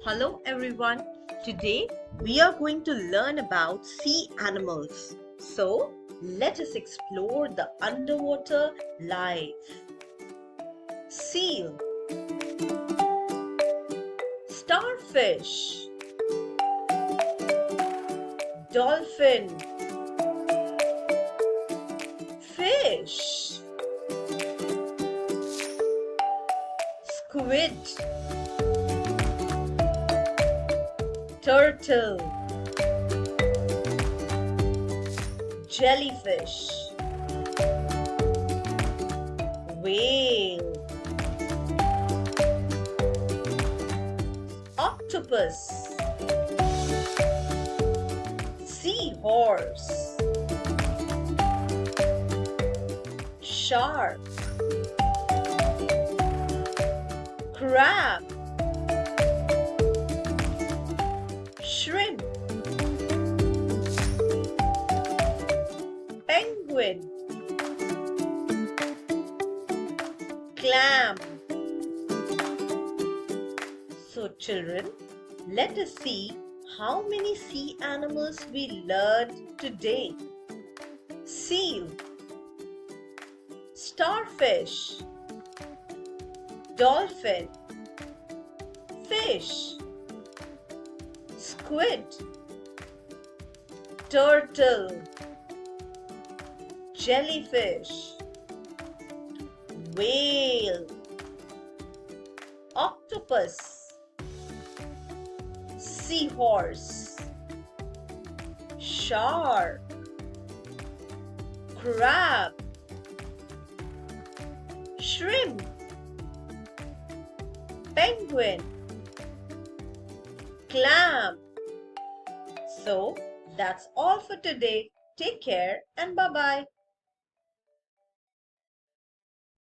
Hello everyone. Today we are going to learn about sea animals. So let us explore the underwater life. Seal, starfish, dolphin, fish, squid, turtle, jellyfish, whale, octopus, seahorse, shark, crab, shrimp, penguin, clam. So children, let us see how many sea animals we learned today. Seal, starfish, dolphin, fish, squid, turtle, jellyfish, whale, octopus, seahorse, shark, crab, shrimp, penguin, clam. So that's all for today. Take care and bye-bye.